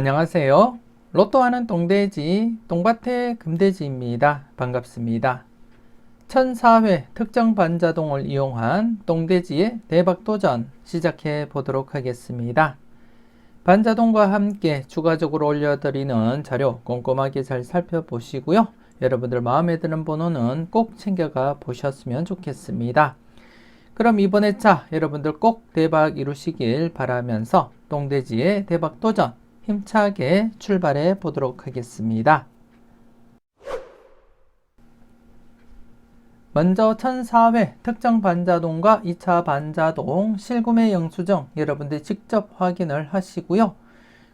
안녕하세요. 로또하는 똥돼지, 똥밭의 금돼지입니다. 반갑습니다. 1004회 특정 반자동을 이용한 똥돼지의 대박도전 시작해 보도록 하겠습니다. 반자동과 함께 추가적으로 올려드리는 자료 꼼꼼하게 잘 살펴보시고요. 여러분들 마음에 드는 번호는 꼭 챙겨가 보셨으면 좋겠습니다. 그럼 이번 회차 여러분들 꼭 대박 이루시길 바라면서 똥돼지의 대박도전 힘차게 출발해 보도록 하겠습니다. 먼저 1004회 특정 반자동과 2차 반자동 실구매 영수증 여러분들이 직접 확인을 하시고요.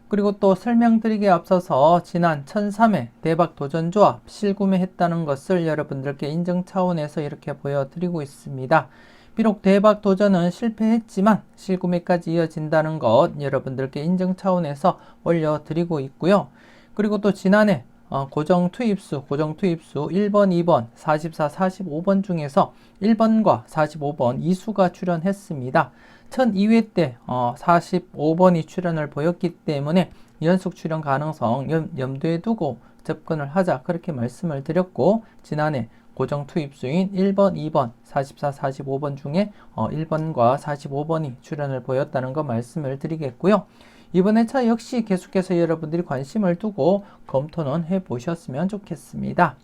그리고 또 설명드리기에 앞서서 지난 1003회 대박도전조합 실구매했다는 것을 여러분들께 인증 차원에서 이렇게 보여드리고 있습니다. 비록 대박 도전은 실패했지만 실구매까지 이어진다는 것 여러분들께 인증 차원에서 올려드리고 있고요. 그리고 또 지난해 고정 투입수 1번, 2번, 44, 45번 중에서 1번과 45번 2수가 출연했습니다. 1002회 때 45번이 출연을 보였기 때문에 연속 출연 가능성 염두에 두고 접근을 하자 그렇게 말씀을 드렸고, 지난해 고정 투입수인 1번, 2번, 44, 45번 중에 1번과 45번이 출연을 보였다는 거 말씀을 드리겠고요. 이번 회차 역시 계속해서 여러분들이 관심을 두고 검토는 해보셨으면 좋겠습니다.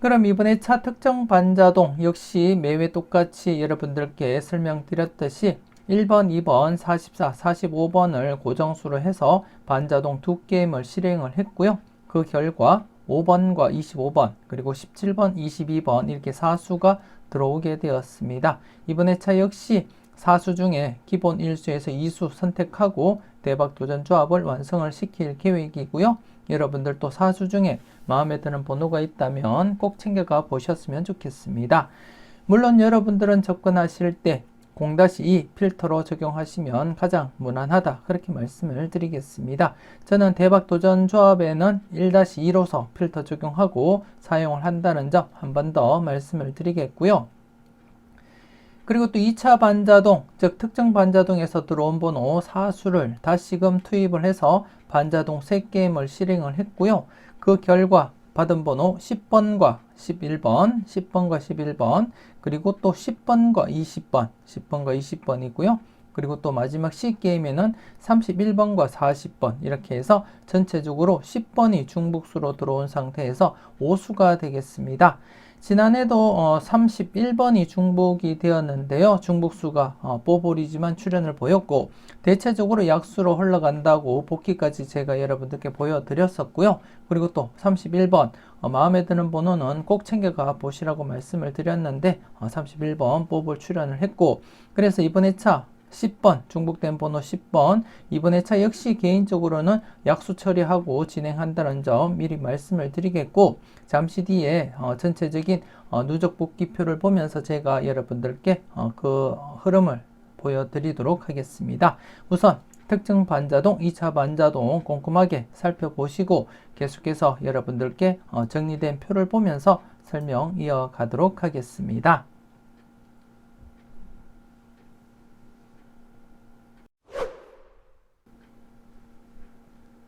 그럼 이번 회차 특정 반자동 역시 매회 똑같이 여러분들께 설명드렸듯이 1번, 2번, 44, 45번을 고정수로 해서 반자동 2게임을 실행을 했고요. 그 결과 5번과 25번 그리고 17번, 22번 이렇게 4수가 들어오게 되었습니다. 이번 회차 역시 4수 중에 기본 1수에서 2수 선택하고 대박도전 조합을 완성을 시킬 계획이고요. 여러분들도 4수 중에 마음에 드는 번호가 있다면 꼭 챙겨가 보셨으면 좋겠습니다. 물론 여러분들은 접근하실 때 0-2 필터로 적용하시면 가장 무난하다 그렇게 말씀을 드리겠습니다. 저는 대박도전 조합에는 1-2로서 필터 적용하고 사용을 한다는 점 한 번 더 말씀을 드리겠고요. 그리고 또 2차 반자동, 즉 특정 반자동에서 들어온 번호 4수를 다시금 투입을 해서 반자동 3게임을 실행을 했고요. 그 결과 받은 번호 10번과 11번, 10번과 11번, 그리고 또 10번과 20번, 10번과 20번이고요. 그리고 또 마지막 C게임에는 31번과 40번 이렇게 해서 전체적으로 10번이 중복수로 들어온 상태에서 5수가 되겠습니다. 지난해도 31번이 중복이 되었는데요. 중복수가 뽀볼이지만 출연을 보였고 대체적으로 약수로 흘러간다고 복귀까지 제가 여러분들께 보여드렸었고요. 그리고 또 31번 마음에 드는 번호는 꼭 챙겨가 보시라고 말씀을 드렸는데 31번 뽀볼 출연을 했고, 그래서 이번 회차 10번 중복된 번호 10번 이번 회차 역시 개인적으로는 약수 처리하고 진행한다는 점 미리 말씀을 드리겠고, 잠시 뒤에 전체적인 누적 복귀표를 보면서 제가 여러분들께 그 흐름을 보여드리도록 하겠습니다. 우선 특정 반자동, 2차 반자동 꼼꼼하게 살펴보시고 계속해서 여러분들께 정리된 표를 보면서 설명 이어가도록 하겠습니다.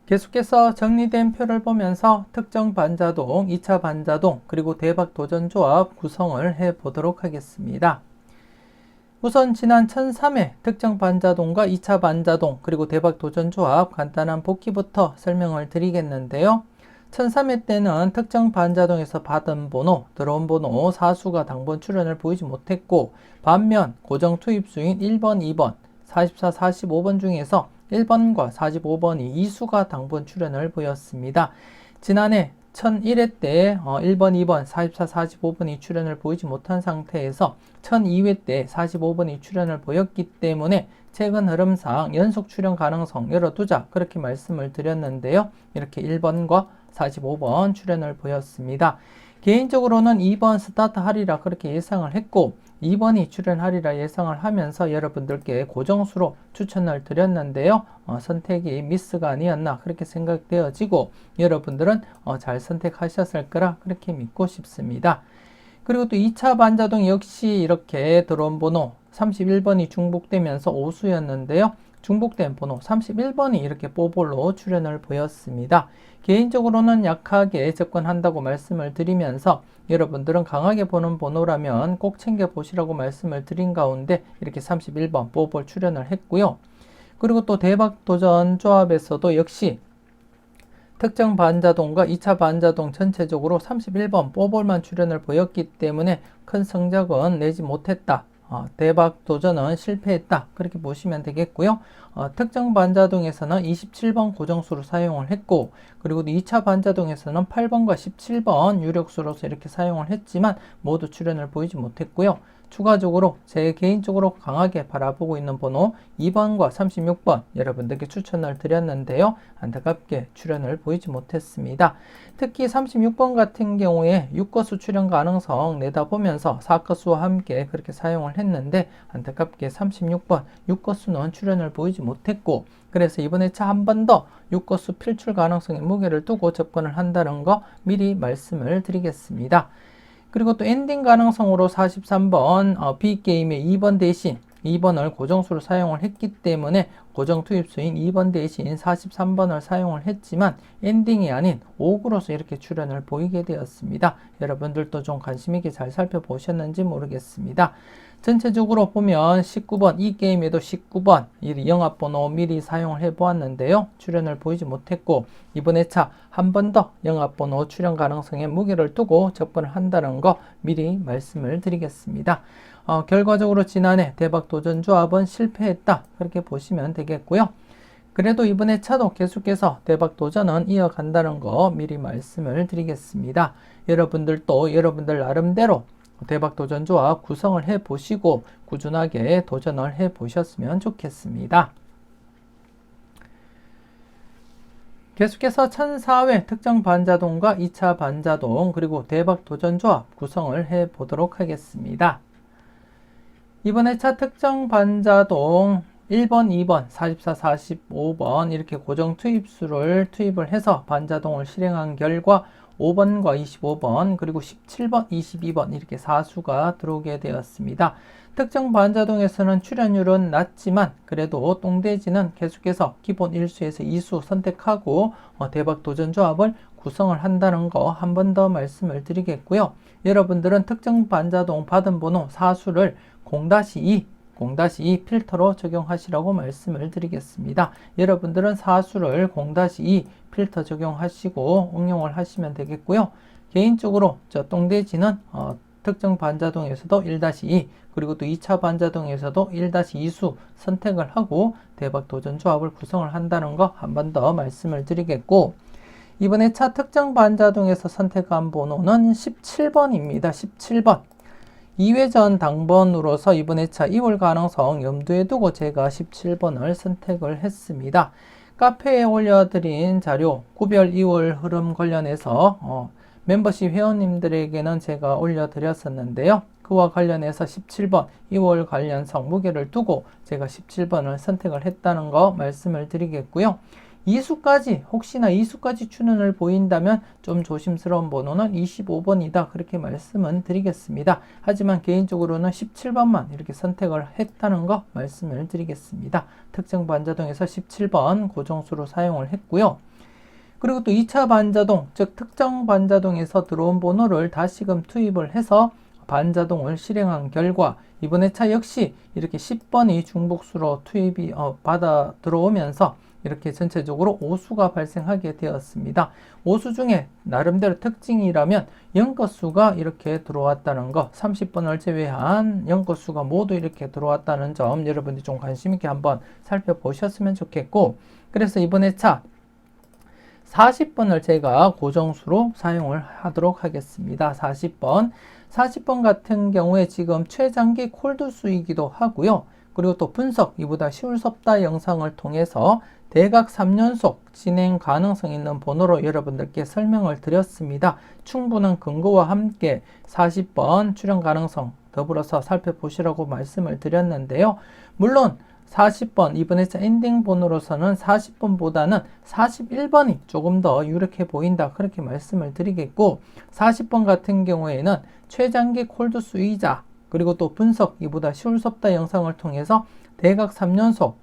계속해서 정리된 표를 보면서 특정 반자동, 2차 반자동, 그리고 대박 도전 조합 구성을 해 보도록 하겠습니다. 우선 지난 1003회 특정 반자동과 2차 반자동, 그리고 대박 도전 조합 간단한 복기부터 설명을 드리겠는데요. 1003회 때는 특정 반자동에서 받은 번호, 들어온 번호 4수가 당번 출연을 보이지 못했고, 반면 고정 투입수인 1번, 2번, 44, 45번 중에서 1번과 45번이 2수가 당번 출연을 보였습니다. 지난해 1001회 때 1번, 2번, 44, 45번이 출연을 보이지 못한 상태에서 1002회 때 45번이 출연을 보였기 때문에 최근 흐름상 연속 출연 가능성 열어두자 그렇게 말씀을 드렸는데요. 이렇게 1번과 45번 출연을 보였습니다. 개인적으로는 2번 스타트 하리라 그렇게 예상을 했고 2번이 출연하리라 예상을 하면서 여러분들께 고정수로 추천을 드렸는데요. 선택이 미스가 아니었나 그렇게 생각되어지고 여러분들은 잘 선택하셨을 거라 그렇게 믿고 싶습니다. 그리고 또 2차 반자동 역시 이렇게 들어온 번호 31번이 중복되면서 오수였는데요. 중복된 번호 31번이 이렇게 뽀볼로 출현을 보였습니다. 개인적으로는 약하게 접근한다고 말씀을 드리면서 여러분들은 강하게 보는 번호라면 꼭 챙겨보시라고 말씀을 드린 가운데 이렇게 31번 뽀볼 출현을 했고요. 그리고 또 대박도전 조합에서도 역시 특정 반자동과 2차 반자동 전체적으로 31번 뽀볼만 출현을 보였기 때문에 큰 성적은 내지 못했다. 대박 도전은 실패했다. 그렇게 보시면 되겠고요. 특정 반자동에서는 27번 고정수로 사용을 했고, 그리고 2차 반자동에서는 8번과 17번 유력수로서 이렇게 사용을 했지만 모두 출현을 보이지 못했고요. 추가적으로 제 개인적으로 강하게 바라보고 있는 번호 2번과 36번 여러분들께 추천을 드렸는데요. 안타깝게 출현을 보이지 못했습니다. 특히 36번 같은 경우에 6거수 출현 가능성 내다보면서 4거수와 함께 그렇게 사용을 했는데 안타깝게 36번 6거수는 출현을 보이지 못했고, 그래서 이번에 차 한 번 더 6거수 필출 가능성에 무게를 두고 접근을 한다는 거 미리 말씀을 드리겠습니다. 그리고 또 엔딩 가능성으로 43번 B게임의 2번 대신 2번을 고정수로 사용을 했기 때문에 고정 투입수인 2번 대신 43번을 사용을 했지만 엔딩이 아닌 5구로서 이렇게 출현을 보이게 되었습니다. 여러분들도 좀 관심 있게 잘 살펴보셨는지 모르겠습니다. 전체적으로 보면 19번, 이 게임에도 19번 영합번호 미리 사용을 해보았는데요. 출현을 보이지 못했고, 이번에 차 한 번 더 영합번호 출현 가능성에 무게를 두고 접근을 한다는 거 미리 말씀을 드리겠습니다. 결과적으로 지난해 대박도전 조합은 실패했다. 그렇게 보시면 되겠고요. 그래도 이번에 차도 계속해서 대박도전은 이어간다는 거 미리 말씀을 드리겠습니다. 여러분들도 여러분들 나름대로 대박도전 조합 구성을 해보시고 꾸준하게 도전을 해보셨으면 좋겠습니다. 계속해서 1004회 특정 반자동과 2차 반자동 그리고 대박도전 조합 구성을 해보도록 하겠습니다. 이번에 차 특정 반자동 1번, 2번, 44, 45번 이렇게 고정 투입수를 투입을 해서 반자동을 실행한 결과 5번과 25번 그리고 17번, 22번 이렇게 4수가 들어오게 되었습니다. 특정 반자동에서는 출현율은 낮지만 그래도 똥돼지는 계속해서 기본 1수에서 2수 선택하고 대박 도전 조합을 구성을 한다는 거 한 번 더 말씀을 드리겠고요. 여러분들은 특정 반자동 받은 번호 4수를 0-2 0-2 필터로 적용하시라고 말씀을 드리겠습니다. 여러분들은 4수를 0-2 필터 적용하시고 응용을 하시면 되겠고요. 개인적으로 저 똥돼지는 특정 반자동에서도 1-2 그리고 또 2차 반자동에서도 1-2수 선택을 하고 대박 도전 조합을 구성을 한다는 거 한 번 더 말씀을 드리겠고, 이번에 차 특정 반자동에서 선택한 번호는 17번입니다. 17번 2회전 당번으로서 이번에 차 2월 가능성 염두에 두고 제가 17번을 선택을 했습니다. 카페에 올려드린 자료 9별 2월 흐름 관련해서 멤버십 회원님들에게는 제가 올려드렸었는데요. 그와 관련해서 17번 2월 관련성 무게를 두고 제가 17번을 선택을 했다는 거 말씀을 드리겠고요. 2수까지 혹시나 2수까지 출현을 보인다면 좀 조심스러운 번호는 25번이다 그렇게 말씀은 드리겠습니다. 하지만 개인적으로는 17번만 이렇게 선택을 했다는 거 말씀을 드리겠습니다. 특정 반자동에서 17번 고정수로 사용을 했고요. 그리고 또 2차 반자동, 즉 특정 반자동에서 들어온 번호를 다시금 투입을 해서 반자동을 실행한 결과 이번에 차 역시 이렇게 10번이 중복수로 투입이 받아 들어오면서 이렇게 전체적으로 5수가 발생하게 되었습니다. 5수 중에 나름대로 특징이라면 0건수가 이렇게 들어왔다는 거, 30번을 제외한 0건수가 모두 이렇게 들어왔다는 점 여러분들이 좀 관심 있게 한번 살펴보셨으면 좋겠고, 그래서 이번에 차 40번을 제가 고정수로 사용을 하도록 하겠습니다. 40번 같은 경우에 지금 최장기 콜드수이기도 하고요. 그리고 또 분석 이보다 쉬울 수 없다 영상을 통해서 대각 3연속 진행 가능성 있는 번호로 여러분들께 설명을 드렸습니다. 충분한 근거와 함께 40번 출현 가능성 더불어서 살펴보시라고 말씀을 드렸는데요. 물론 40번 이번에 엔딩 번호로서는 40번보다는 41번이 조금 더 유력해 보인다 그렇게 말씀을 드리겠고, 40번 같은 경우에는 최장기 콜드 수이자 그리고 또 분석 이보다 쉬울 수 없다 영상을 통해서 대각 3연속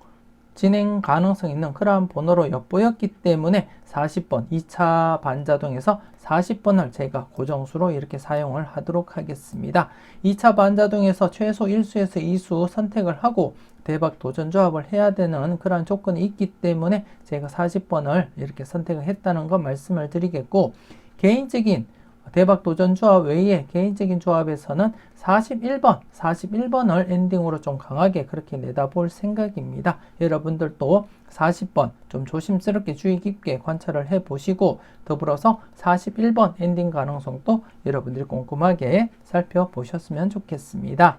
진행 가능성 있는 그러한 번호로 엿보였기 때문에 40번 2차 반자동에서 40번을 제가 고정수로 이렇게 사용을 하도록 하겠습니다. 2차 반자동에서 최소 1수에서 2수 선택을 하고 대박 도전 조합을 해야 되는 그런 조건이 있기 때문에 제가 40번을 이렇게 선택을 했다는 거 말씀을 드리겠고, 개인적인 대박 도전 조합 외에 개인적인 조합에서는 41번을 엔딩으로 좀 강하게 그렇게 내다볼 생각입니다. 여러분들도 40번 좀 조심스럽게 주의 깊게 관찰을 해 보시고, 더불어서 41번 엔딩 가능성도 여러분들이 꼼꼼하게 살펴보셨으면 좋겠습니다.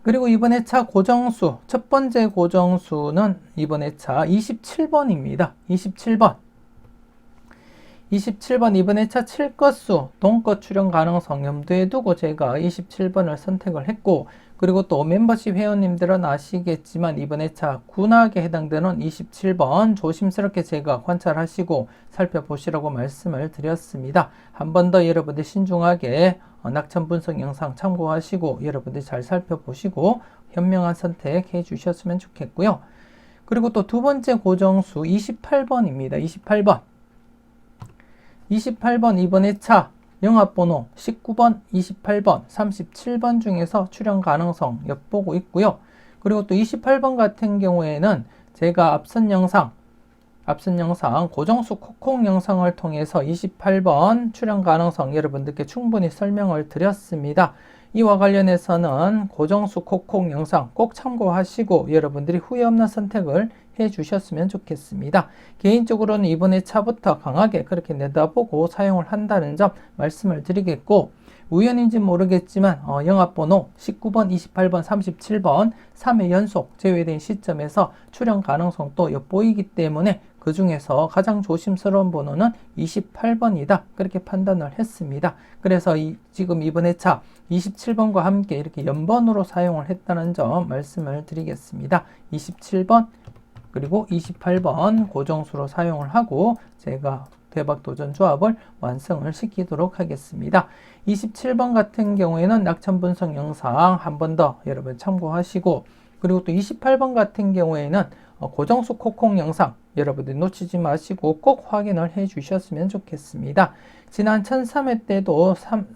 그리고 이번 회차 고정수, 첫 번째 고정수는 이번 회차 27번입니다. 27번 이번 회차 7것수 동것 출연 가능성 염두에 두고 제가 27번을 선택을 했고, 그리고 또 멤버십 회원님들은 아시겠지만 이번 회차 군악에 해당되는 27번 조심스럽게 제가 관찰하시고 살펴보시라고 말씀을 드렸습니다. 한 번 더 여러분들 신중하게 낙천 분석 영상 참고하시고 여러분들 잘 살펴보시고 현명한 선택 해 주셨으면 좋겠고요. 그리고 또 두 번째 고정수 28번입니다. 28번 이번 회차 영합번호 19번, 28번, 37번 중에서 출연 가능성 엿보고 있고요. 그리고 또 28번 같은 경우에는 제가 앞선 영상 고정수 콕콕 영상을 통해서 28번 출연 가능성 여러분들께 충분히 설명을 드렸습니다. 이와 관련해서는 고정수 콕콕 영상 꼭 참고하시고 여러분들이 후회 없는 선택을 해 주셨으면 좋겠습니다. 개인적으로는 이번에 차부터 강하게 그렇게 내다보고 사용을 한다는 점 말씀을 드리겠고, 우연인지 모르겠지만 영합번호 19번, 28번, 37번 3회 연속 제외된 시점에서 출연 가능성도 엿보이기 때문에 그 중에서 가장 조심스러운 번호는 28번이다 그렇게 판단을 했습니다. 그래서 지금 이번 회차 27번과 함께 이렇게 연번으로 사용을 했다는 점 말씀을 드리겠습니다. 27번 그리고 28번 고정수로 사용을 하고 제가 대박 도전 조합을 완성을 시키도록 하겠습니다. 27번 같은 경우에는 낙천 분석 영상 한 번 더 여러분 참고하시고, 그리고 또 28번 같은 경우에는 고정수 콕콕 영상 여러분들 놓치지 마시고 꼭 확인을 해 주셨으면 좋겠습니다. 지난 1003회 때도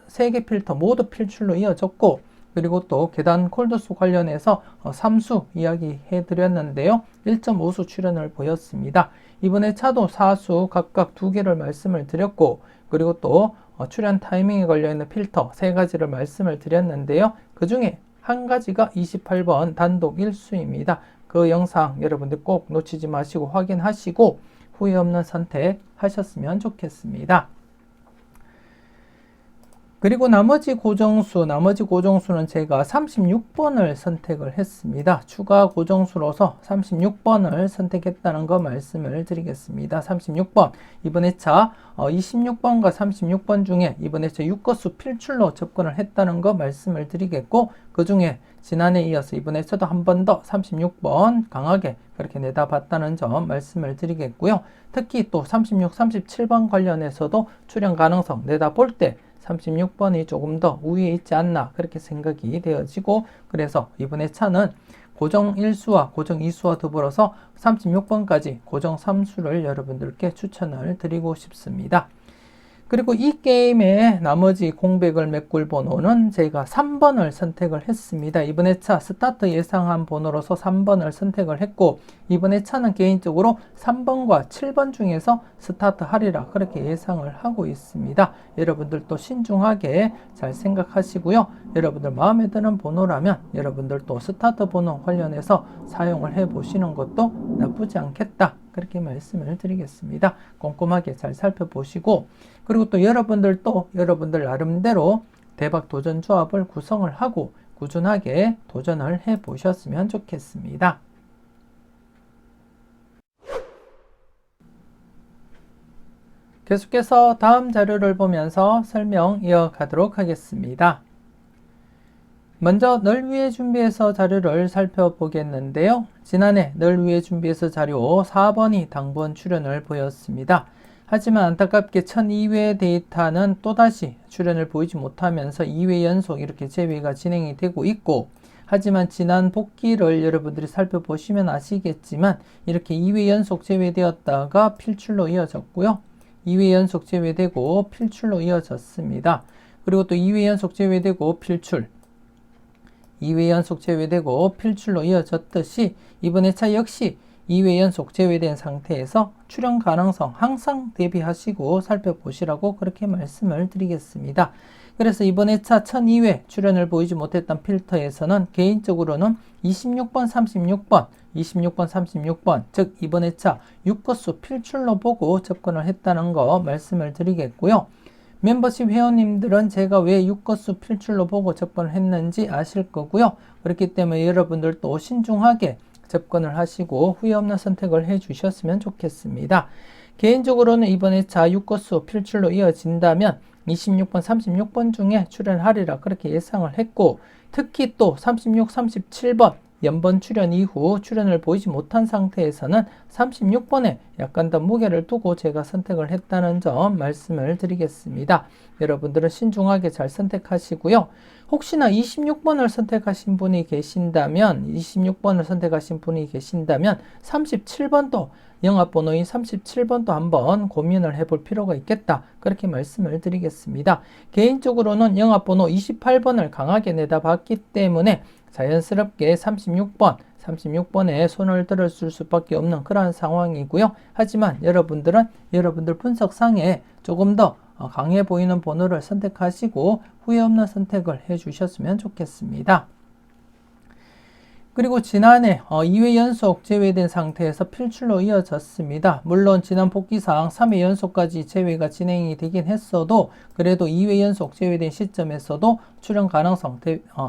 3개 필터 모두 필출로 이어졌고, 그리고 또 계단 콜드수 관련해서 3수 이야기해 드렸는데요. 1.5수 출연을 보였습니다. 이번에 차도 4수 각각 2개를 말씀을 드렸고, 그리고 또 출연 타이밍에 걸려있는 필터 3가지를 말씀을 드렸는데요. 그 중에 한 가지가 28번 단독 1수입니다. 그 영상 여러분들 꼭 놓치지 마시고 확인하시고 후회 없는 선택 하셨으면 좋겠습니다. 그리고 나머지 고정수는 제가 36번을 선택을 했습니다. 추가 고정수로서 36번을 선택했다는 거 말씀을 드리겠습니다. 36번 이번 회차 26번과 36번 중에 이번 회차 6거수 필출로 접근을 했다는 거 말씀을 드리겠고, 그 중에 지난해에 이어서 이번 회차도 한 번 더 36번 강하게 그렇게 내다봤다는 점 말씀을 드리겠고요. 특히 또 36, 37번 관련해서도 출연 가능성 내다볼 때 36번이 조금 더 우위에 있지 않나 그렇게 생각이 되어지고, 그래서 이번에 차는 고정 1수와 고정 2수와 더불어서 36번까지 고정 3수를 여러분들께 추천을 드리고 싶습니다. 그리고 이 게임의 나머지 공백을 메꿀 번호는 제가 3번을 선택을 했습니다. 이번 회차 스타트 예상한 번호로서 3번을 선택을 했고, 이번 회차는 개인적으로 3번과 7번 중에서 스타트 하리라 그렇게 예상을 하고 있습니다. 여러분들도 신중하게 잘 생각하시고요. 여러분들 마음에 드는 번호라면 여러분들도 스타트 번호 관련해서 사용을 해 보시는 것도 나쁘지 않겠다 그렇게 말씀을 드리겠습니다. 꼼꼼하게 잘 살펴보시고, 그리고 또 여러분들도 여러분들 나름대로 대박 도전 조합을 구성을 하고 꾸준하게 도전을 해 보셨으면 좋겠습니다. 계속해서 다음 자료를 보면서 설명 이어가도록 하겠습니다. 먼저 널 위해 준비해서 자료를 살펴보겠는데요. 지난해 널 위해 준비해서 자료 4번이 당번 출연을 보였습니다. 하지만 안타깝게 1002회 데이터는 또다시 출현을 보이지 못하면서 2회 연속 이렇게 제외가 진행이 되고 있고, 하지만 지난 복귀를 여러분들이 살펴보시면 아시겠지만 이렇게 2회 연속 제외되었다가 필출로 이어졌고요. 2회 연속 제외되고 필출로 이어졌습니다. 그리고 또 2회 연속 제외되고 필출, 2회 연속 제외되고 필출로 이어졌듯이 이번 회차 역시 2회 연속 제외된 상태에서 출현 가능성 항상 대비하시고 살펴보시라고 그렇게 말씀을 드리겠습니다. 그래서 이번 회차 1002회 출현을 보이지 못했던 필터에서는 개인적으로는 26번, 36번, 26번, 36번, 즉 이번 회차 6거수 필출로 보고 접근을 했다는 거 말씀을 드리겠고요. 멤버십 회원님들은 제가 왜 6거수 필출로 보고 접근을 했는지 아실 거고요. 그렇기 때문에 여러분들도 신중하게 접근을 하시고 후회 없는 선택을 해 주셨으면 좋겠습니다. 개인적으로는 이번 회차 6거수 필출로 이어진다면 26번, 36번 중에 출연하리라 그렇게 예상을 했고, 특히 또 36, 37번 연번 출연 이후 출연을 보이지 못한 상태에서는 36번에 약간 더 무게를 두고 제가 선택을 했다는 점 말씀을 드리겠습니다. 여러분들은 신중하게 잘 선택하시고요. 혹시나 26번을 선택하신 분이 계신다면 37번도 영합번호인 37번도 한번 고민을 해볼 필요가 있겠다. 그렇게 말씀을 드리겠습니다. 개인적으로는 영합번호 28번을 강하게 내다봤기 때문에 자연스럽게 36번에 손을 들었을 수밖에 없는 그러한 상황이고요. 하지만 여러분들은 여러분들 분석상에 조금 더 강해 보이는 번호를 선택하시고 후회 없는 선택을 해 주셨으면 좋겠습니다. 그리고 지난해 2회 연속 제외된 상태에서 필출로 이어졌습니다. 물론 지난 복귀상 3회 연속까지 제외가 진행이 되긴 했어도 그래도 2회 연속 제외된 시점에서도 출연 가능성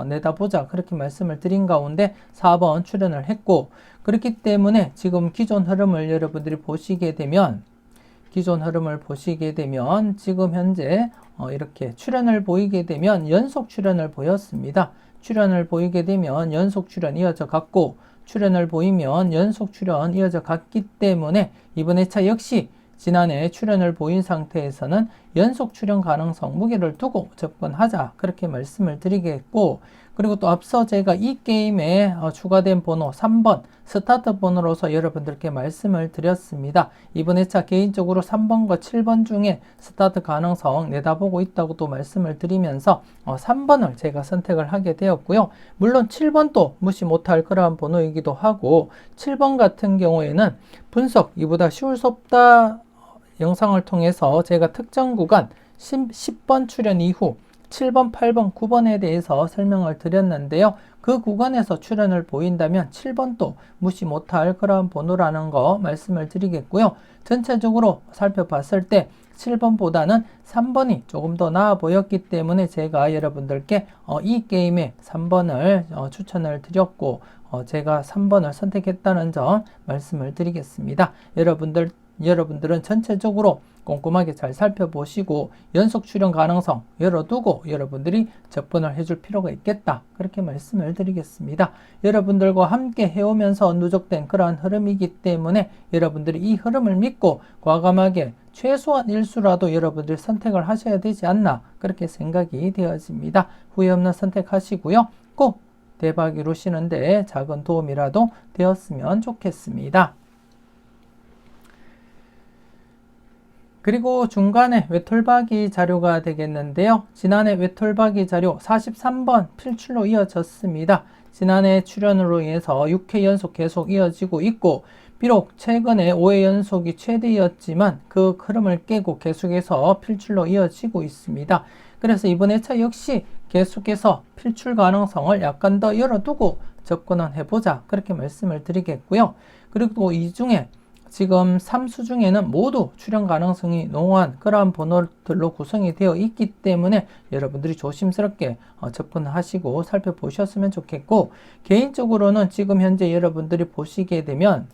내다보자 그렇게 말씀을 드린 가운데 4번 출연을 했고, 그렇기 때문에 지금 기존 흐름을 여러분들이 보시게 되면 지금 현재 이렇게 출연을 보이게 되면 연속 출연을 보였습니다. 출연을 보이게 되면 연속 출연 이어져 갔고, 출연을 보이면 연속 출연 이어져 갔기 때문에 이번 회차 역시 지난해 출연을 보인 상태에서는 연속 출연 가능성 무게를 두고 접근하자 그렇게 말씀을 드리겠고, 그리고 또 앞서 제가 이 게임에 추가된 번호 3번 스타트 번호로서 여러분들께 말씀을 드렸습니다. 이번 회차 개인적으로 3번과 7번 중에 스타트 가능성 내다보고 있다고 또 말씀을 드리면서 3번을 제가 선택을 하게 되었고요. 물론 7번도 무시 못할 그러한 번호이기도 하고, 7번 같은 경우에는 분석 이보다 쉬울 수 없다 영상을 통해서 제가 특정 구간 10번 출연 이후 7번, 8번, 9번에 대해서 설명을 드렸는데요. 그 구간에서 출연을 보인다면 7번도 무시 못할 그런 번호라는 거 말씀을 드리겠고요. 전체적으로 살펴봤을 때 7번보다는 3번이 조금 더 나아 보였기 때문에 제가 여러분들께 이 게임에 3번을 추천을 드렸고, 제가 3번을 선택했다는 점 말씀을 드리겠습니다. 여러분들은 전체적으로 꼼꼼하게 잘 살펴보시고 연속 출연 가능성 열어두고 여러분들이 접근을 해줄 필요가 있겠다 그렇게 말씀을 드리겠습니다. 여러분들과 함께 해오면서 누적된 그러한 흐름이기 때문에 여러분들이 이 흐름을 믿고 과감하게 최소한 일수라도 여러분들이 선택을 하셔야 되지 않나 그렇게 생각이 되어집니다. 후회 없는 선택하시고요. 꼭 대박 이루시는데 작은 도움이라도 되었으면 좋겠습니다. 그리고 중간에 외톨박이 자료가 되겠는데요. 지난해 외톨박이 자료 43번 필출로 이어졌습니다. 지난해 출연으로 인해서 6회 연속 계속 이어지고 있고, 비록 최근에 5회 연속이 최대였지만 그 흐름을 깨고 계속해서 필출로 이어지고 있습니다. 그래서 이번 회차 역시 계속해서 필출 가능성을 약간 더 열어두고 접근을 해보자 그렇게 말씀을 드리겠고요. 그리고 이 중에 지금 3수 중에는 모두 출연 가능성이 농후한 그러한 번호들로 구성이 되어 있기 때문에 여러분들이 조심스럽게 접근하시고 살펴보셨으면 좋겠고, 개인적으로는 지금 현재 여러분들이 보시게 되면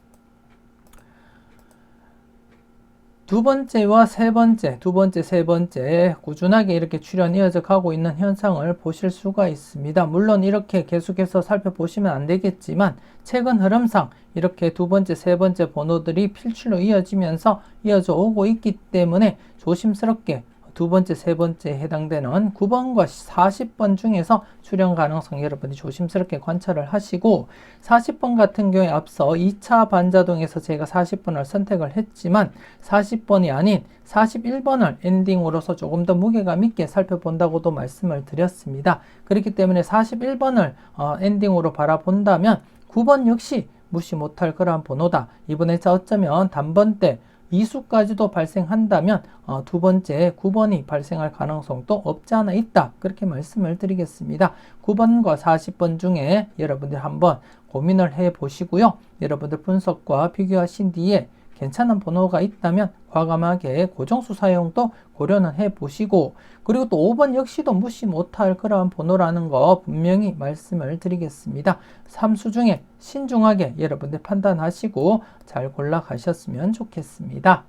두 번째와 세 번째, 두 번째, 세 번째 꾸준하게 이렇게 출연 이어져 가고 있는 현상을 보실 수가 있습니다. 물론 이렇게 계속해서 살펴보시면 안 되겠지만 최근 흐름상 이렇게 두 번째, 세 번째 번호들이 필출로 이어지면서 이어져 오고 있기 때문에 조심스럽게 두 번째, 세 번째에 해당되는 9번과 40번 중에서 출현 가능성 여러분이 조심스럽게 관찰을 하시고 40번 같은 경우에 앞서 2차 반자동에서 제가 40번을 선택을 했지만 40번이 아닌 41번을 엔딩으로서 조금 더 무게감 있게 살펴본다고도 말씀을 드렸습니다. 그렇기 때문에 41번을 엔딩으로 바라본다면 9번 역시 무시 못할 그러한 번호다. 이번에 어쩌면 단번때 이수까지도 발생한다면 두 번째 9번이 발생할 가능성도 없지 않아 있다. 그렇게 말씀을 드리겠습니다. 9번과 40번 중에 여러분들 한번 고민을 해 보시고요. 여러분들 분석과 비교하신 뒤에 괜찮은 번호가 있다면 과감하게 고정수 사용도 고려는 해 보시고, 그리고 또 5번 역시도 무시 못할 그러한 번호라는 거 분명히 말씀을 드리겠습니다. 3수 중에 신중하게 여러분들 판단하시고 잘 골라 가셨으면 좋겠습니다.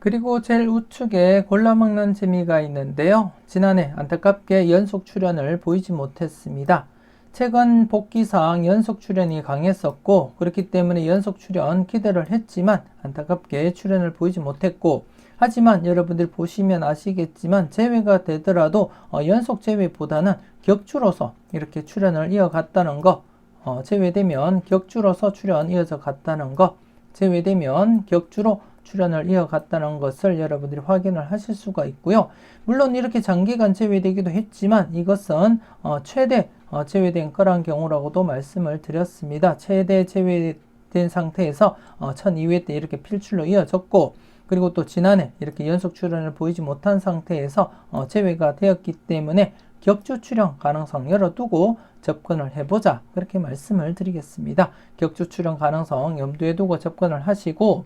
그리고 제일 우측에 골라먹는 재미가 있는데요. 지난해 안타깝게 연속 출연을 보이지 못했습니다. 최근 복귀상 연속 출연이 강했었고, 그렇기 때문에 연속 출연 기대를 했지만 안타깝게 출연을 보이지 못했고, 하지만 여러분들 보시면 아시겠지만 제외가 되더라도 연속 제외보다는 격주로서 이렇게 출연을 이어갔다는 거, 제외되면 격주로서 출연 이어져 갔다는 거, 제외되면 격주로 출연을 이어갔다는 것을 여러분들이 확인을 하실 수가 있고요. 물론 이렇게 장기간 제외되기도 했지만 이것은 최대 제외된 거란 경우라고도 말씀을 드렸습니다. 최대 제외된 상태에서 1002회 때 이렇게 필출로 이어졌고, 그리고 또 지난해 이렇게 연속 출연을 보이지 못한 상태에서 제외가 되었기 때문에 격주 출연 가능성 열어두고 접근을 해보자, 그렇게 말씀을 드리겠습니다. 격주 출연 가능성 염두에 두고 접근을 하시고,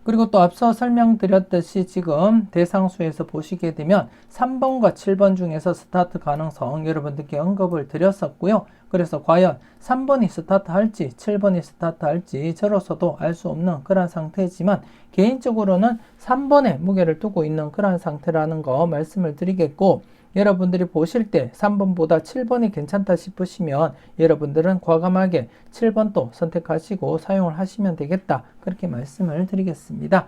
그리고 또 앞서 설명드렸듯이 지금 대상수에서 보시게 되면 3번과 7번 중에서 스타트 가능성 여러분들께 언급을 드렸었고요. 그래서 과연 3번이 스타트 할지 7번이 스타트 할지 저로서도 알 수 없는 그런 상태지만 개인적으로는 3번에 무게를 두고 있는 그런 상태라는 거 말씀을 드리겠고, 여러분들이 보실 때 3번보다 7번이 괜찮다 싶으시면 여러분들은 과감하게 7번도 선택하시고 사용을 하시면 되겠다, 그렇게 말씀을 드리겠습니다.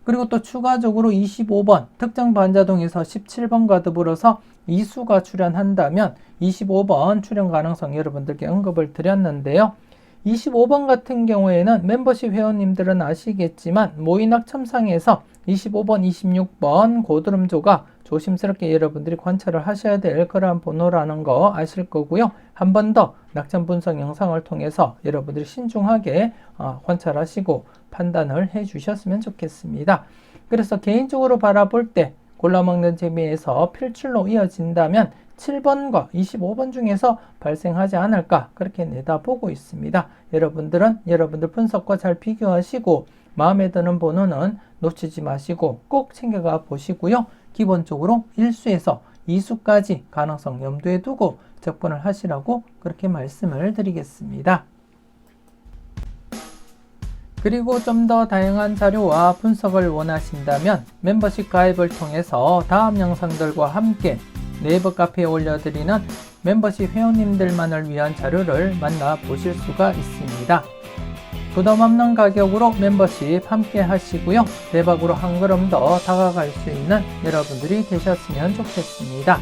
그리고 또 추가적으로 25번 특정 반자동에서 17번과 더불어서 이수가 출연한다면 25번 출연 가능성 여러분들께 언급을 드렸는데요. 25번 같은 경우에는 멤버십 회원님들은 아시겠지만 모의낙첨상에서 25번, 26번 고드름조가 조심스럽게 여러분들이 관찰을 하셔야 될 그러한 번호라는 거 아실 거고요. 한 번 더 낙점 분석 영상을 통해서 여러분들이 신중하게 관찰하시고 판단을 해 주셨으면 좋겠습니다. 그래서 개인적으로 바라볼 때 골라먹는 재미에서 필출로 이어진다면 7번과 25번 중에서 발생하지 않을까, 그렇게 내다보고 있습니다. 여러분들은 여러분들 분석과 잘 비교하시고 마음에 드는 번호는 놓치지 마시고 꼭 챙겨가 보시고요. 기본적으로 1수에서 2수까지 가능성 염두에 두고 접근을 하시라고 그렇게 말씀을 드리겠습니다. 그리고 좀 더 다양한 자료와 분석을 원하신다면 멤버십 가입을 통해서 다음 영상들과 함께 네이버 카페에 올려드리는 멤버십 회원님들만을 위한 자료를 만나보실 수가 있습니다. 부담 없는 가격으로 멤버십 함께 하시고요. 대박으로 한 걸음 더 다가갈 수 있는 여러분들이 되셨으면 좋겠습니다.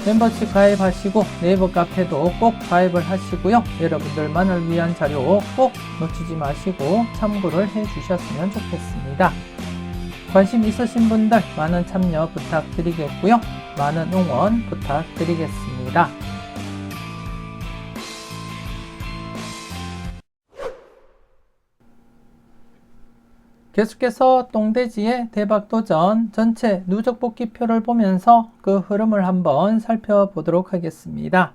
멤버십 가입하시고 네이버 카페도 꼭 가입을 하시고요. 여러분들만을 위한 자료 꼭 놓치지 마시고 참고를 해 주셨으면 좋겠습니다. 관심 있으신 분들 많은 참여 부탁드리겠고요. 많은 응원 부탁드리겠습니다. 계속해서 똥돼지의 대박도전 전체 누적 복귀표를 보면서 그 흐름을 한번 살펴보도록 하겠습니다.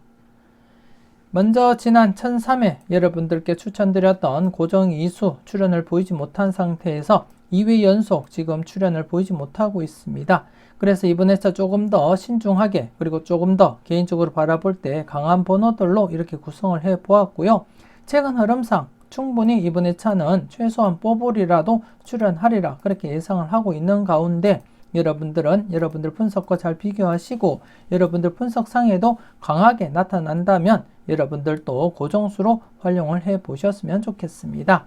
먼저 지난 1003회 여러분들께 추천드렸던 고정 이수 출연을 보이지 못한 상태에서 2회 연속 지금 출연을 보이지 못하고 있습니다. 그래서 이번에서 조금 더 신중하게, 그리고 조금 더 개인적으로 바라볼 때 강한 번호들로 이렇게 구성을 해 보았고요. 최근 흐름상 충분히 이번 회차는 최소한 뽀볼이라도 출연하리라 그렇게 예상을 하고 있는 가운데 여러분들은 여러분들 분석과 잘 비교하시고 여러분들 분석상에도 강하게 나타난다면 여러분들도 고정수로 활용을 해 보셨으면 좋겠습니다.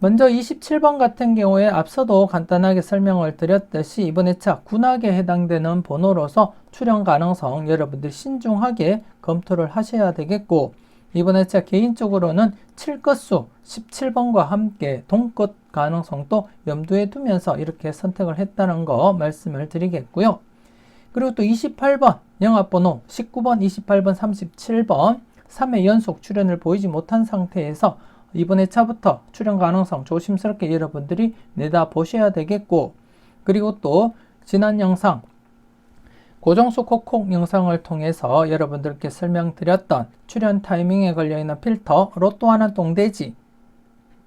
먼저 27번 같은 경우에 앞서도 간단하게 설명을 드렸듯이 이번 회차 군악에 해당되는 번호로서 출연 가능성 여러분들 신중하게 검토를 하셔야 되겠고 이번 회차 개인적으로는 7끝수 17번과 함께 동끝 가능성도 염두에 두면서 이렇게 선택을 했다는 거 말씀을 드리겠고요. 그리고 또 28번 영합번호 19번, 28번, 37번 3회 연속 출연을 보이지 못한 상태에서 이번 회차부터 출연 가능성 조심스럽게 여러분들이 내다보셔야 되겠고 그리고 또 지난 영상 고정수 콕콕 영상을 통해서 여러분들께 설명드렸던 출연 타이밍에 걸려있는 필터 로또 하나 똥돼지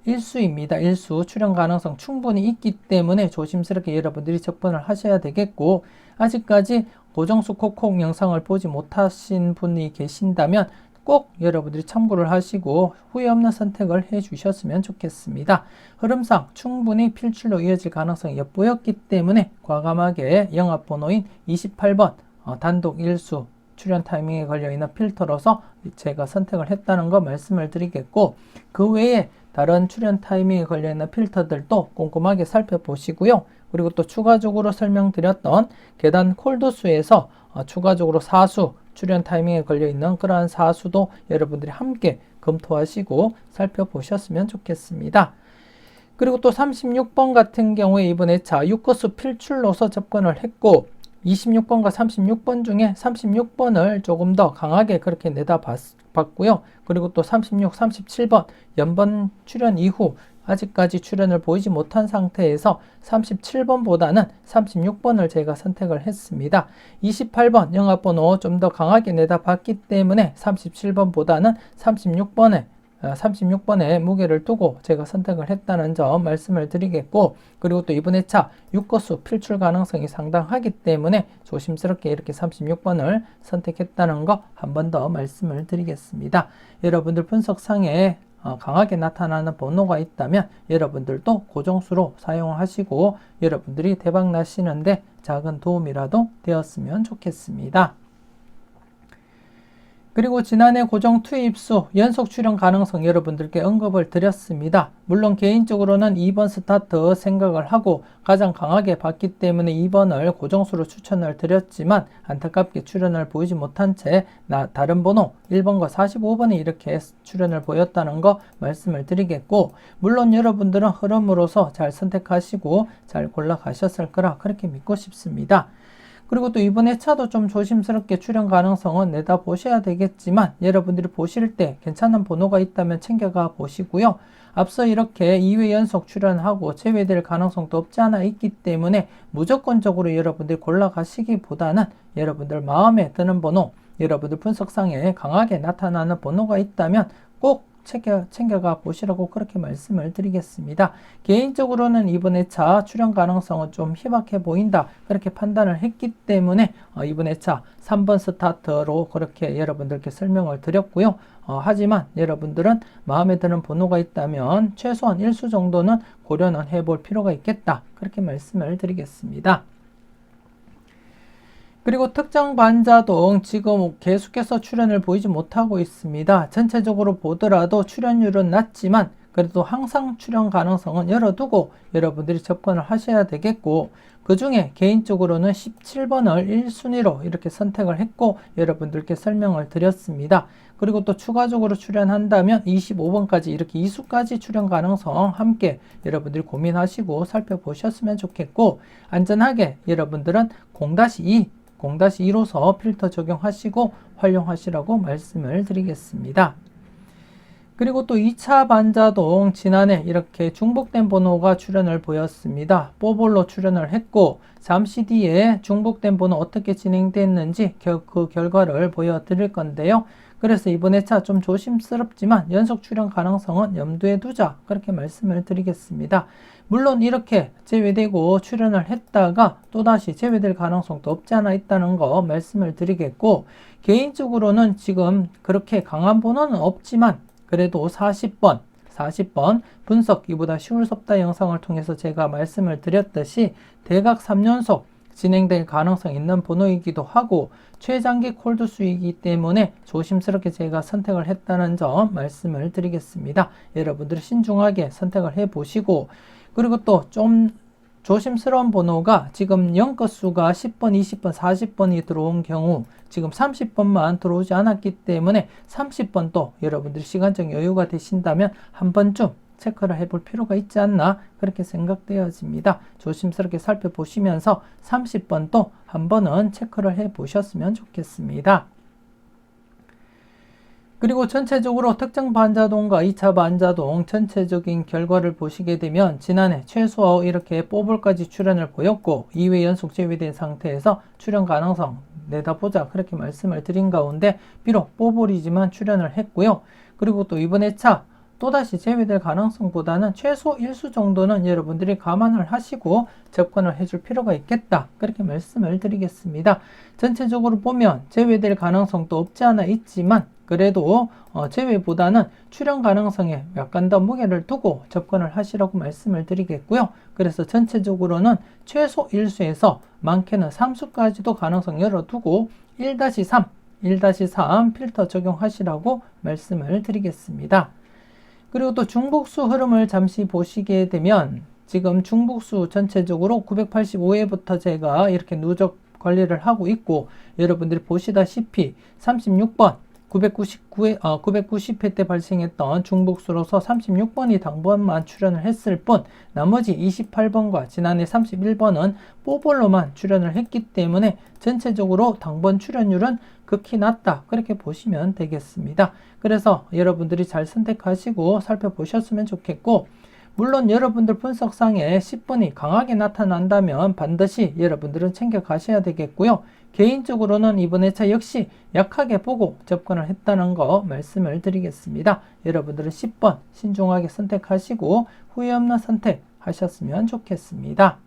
일수입니다. 일수 출연 가능성 충분히 있기 때문에 조심스럽게 여러분들이 접근을 하셔야 되겠고 아직까지 고정수 콕콕 영상을 보지 못하신 분이 계신다면 꼭 여러분들이 참고를 하시고 후회 없는 선택을 해 주셨으면 좋겠습니다. 흐름상 충분히 필출로 이어질 가능성이 엿보였기 때문에 과감하게 영합번호인 28번 단독 일수 출연 타이밍에 걸려있는 필터로서 제가 선택을 했다는 거 말씀을 드리겠고 그 외에 다른 출연 타이밍에 걸려있는 필터들도 꼼꼼하게 살펴보시고요. 그리고 또 추가적으로 설명드렸던 계단 콜드수에서 추가적으로 사수 출연 타이밍에 걸려있는 그러한 사수도 여러분들이 함께 검토하시고 살펴보셨으면 좋겠습니다. 그리고 또 36번 같은 경우에 이번 회차 6거수 필출로서 접근을 했고 26번과 36번 중에 36번을 조금 더 강하게 그렇게 내다봤고요. 그리고 또 36, 37번 연번 출연 이후 아직까지 출연을 보이지 못한 상태에서 37번보다는 36번을 제가 선택을 했습니다. 28번 영합번호 좀 더 강하게 내다봤기 때문에 37번보다는 36번에 무게를 두고 제가 선택을 했다는 점 말씀을 드리겠고 그리고 또 이번 회차 6거수 필출 가능성이 상당하기 때문에 조심스럽게 이렇게 36번을 선택했다는 거 한 번 더 말씀을 드리겠습니다. 여러분들 분석상에 강하게 나타나는 번호가 있다면 여러분들도 고정수로 사용하시고 여러분들이 대박 나시는데 작은 도움이라도 되었으면 좋겠습니다. 그리고 지난해 고정 투입수 연속 출연 가능성 여러분들께 언급을 드렸습니다. 물론 개인적으로는 2번 스타트 생각을 하고 가장 강하게 봤기 때문에 2번을 고정수로 추천을 드렸지만 안타깝게 출연을 보이지 못한 채 다른 번호 1번과 45번이 이렇게 출연을 보였다는 거 말씀을 드리겠고 물론 여러분들은 흐름으로서 잘 선택하시고 잘 골라가셨을 거라 그렇게 믿고 싶습니다. 그리고 또 이번 회차도 좀 조심스럽게 출연 가능성은 내다보셔야 되겠지만 여러분들이 보실 때 괜찮은 번호가 있다면 챙겨가 보시고요. 앞서 이렇게 2회 연속 출연하고 제외될 가능성도 없지 않아 있기 때문에 무조건적으로 여러분들이 골라가시기보다는 여러분들 마음에 드는 번호, 여러분들 분석상에 강하게 나타나는 번호가 있다면 꼭 챙겨가 보시라고 그렇게 말씀을 드리겠습니다. 개인적으로는 이번 회차 출연 가능성은 좀 희박해 보인다 그렇게 판단을 했기 때문에 이번 회차 3번 스타트로 그렇게 여러분들께 설명을 드렸고요. 하지만 여러분들은 마음에 드는 번호가 있다면 최소한 1수 정도는 고려는 해볼 필요가 있겠다 그렇게 말씀을 드리겠습니다. 그리고 특정 반자동 지금 계속해서 출연을 보이지 못하고 있습니다. 전체적으로 보더라도 출연율은 낮지만 그래도 항상 출연 가능성은 열어두고 여러분들이 접근을 하셔야 되겠고 그 중에 개인적으로는 17번을 1순위로 이렇게 선택을 했고 여러분들께 설명을 드렸습니다. 그리고 또 추가적으로 출연한다면 25번까지 이렇게 2수까지 출연 가능성 함께 여러분들이 고민하시고 살펴보셨으면 좋겠고 안전하게 여러분들은 0-2로서 필터 적용하시고 활용하시라고 말씀을 드리겠습니다. 그리고 또 2차 반자동 지난해 이렇게 중복된 번호가 출연을 보였습니다. 뽀볼로 출연을 했고 잠시 뒤에 중복된 번호 어떻게 진행됐는지 그 결과를 보여드릴 건데요. 그래서 이번 회차 좀 조심스럽지만 연속 출연 가능성은 염두에 두자 그렇게 말씀을 드리겠습니다. 물론 이렇게 제외되고 출연을 했다가 또다시 제외될 가능성도 없지 않아 있다는 거 말씀을 드리겠고 개인적으로는 지금 그렇게 강한 번호는 없지만 그래도 40번 분석 이보다 쉬울 섭다 영상을 통해서 제가 말씀을 드렸듯이 대각 3연속 진행될 가능성 있는 번호이기도 하고 최장기 콜드 수이기 때문에 조심스럽게 제가 선택을 했다는 점 말씀을 드리겠습니다. 여러분들이 신중하게 선택을 해 보시고, 그리고 또 좀 조심스러운 번호가 지금 0건수가 10번, 20번, 40번이 들어온 경우 지금 30번만 들어오지 않았기 때문에 30번도 여러분들이 시간적 여유가 되신다면 한 번쯤 체크를 해볼 필요가 있지 않나 그렇게 생각되어집니다. 조심스럽게 살펴보시면서 30번도 한 번은 체크를 해 보셨으면 좋겠습니다. 그리고 전체적으로 특정 반자동과 2차 반자동 전체적인 결과를 보시게 되면 지난해 최소 이렇게 뽀볼까지 출현을 보였고 2회 연속 제외된 상태에서 출현 가능성 내다보자 그렇게 말씀을 드린 가운데 비록 뽀볼이지만 출현을 했고요. 그리고 또 이번 회차 또다시 제외될 가능성보다는 최소 일수 정도는 여러분들이 감안을 하시고 접근을 해줄 필요가 있겠다 그렇게 말씀을 드리겠습니다. 전체적으로 보면 제외될 가능성도 없지 않아 있지만 그래도 제외보다는 출현 가능성에 약간 더 무게를 두고 접근을 하시라고 말씀을 드리겠고요. 그래서 전체적으로는 최소 1수에서 많게는 3수까지도 가능성 열어두고 1-3 필터 적용하시라고 말씀을 드리겠습니다. 그리고 또 중복수 흐름을 잠시 보시게 되면 지금 중복수 전체적으로 985회부터 제가 이렇게 누적 관리를 하고 있고 여러분들이 보시다시피 36번 990회 때 발생했던 중복수로서 36번이 당번만 출연을 했을 뿐 나머지 28번과 지난해 31번은 뽀볼로만 출연을 했기 때문에 전체적으로 당번 출연율은 극히 낮다 그렇게 보시면 되겠습니다. 그래서 여러분들이 잘 선택하시고 살펴보셨으면 좋겠고, 물론 여러분들 분석상에 10번이 강하게 나타난다면 반드시 여러분들은 챙겨가셔야 되겠고요. 개인적으로는 이번 회차 역시 약하게 보고 접근을 했다는 거 말씀을 드리겠습니다. 여러분들은 10번 신중하게 선택하시고 후회 없는 선택 하셨으면 좋겠습니다.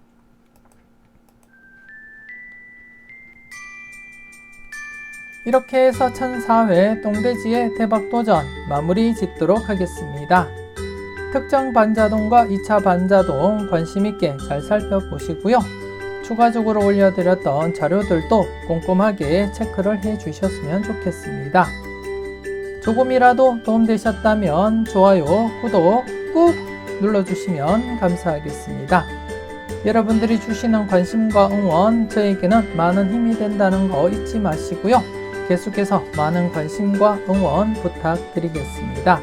이렇게 해서 1004회 똥돼지의 대박도전 마무리 짓도록 하겠습니다. 특정 반자동과 2차 반자동 관심있게 잘 살펴보시고요. 추가적으로 올려드렸던 자료들도 꼼꼼하게 체크를 해 주셨으면 좋겠습니다. 조금이라도 도움되셨다면 좋아요, 구독 꾹 눌러주시면 감사하겠습니다. 여러분들이 주시는 관심과 응원 저에게는 많은 힘이 된다는 거 잊지 마시고요. 계속해서 많은 관심과 응원 부탁드리겠습니다.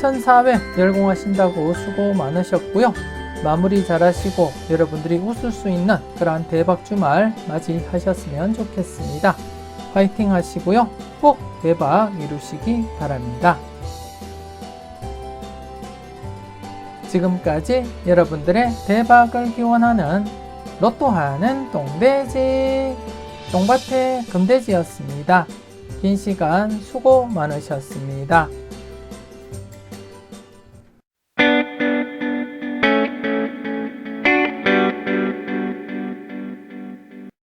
1004회 열공하신다고 수고 많으셨고요. 마무리 잘하시고 여러분들이 웃을 수 있는 그러한 대박 주말 맞이하셨으면 좋겠습니다. 화이팅 하시고요. 꼭 대박 이루시기 바랍니다. 지금까지 여러분들의 대박을 기원하는 로또하는 똥돼지 똥밭의 금돼지였습니다. 긴 시간 수고 많으셨습니다.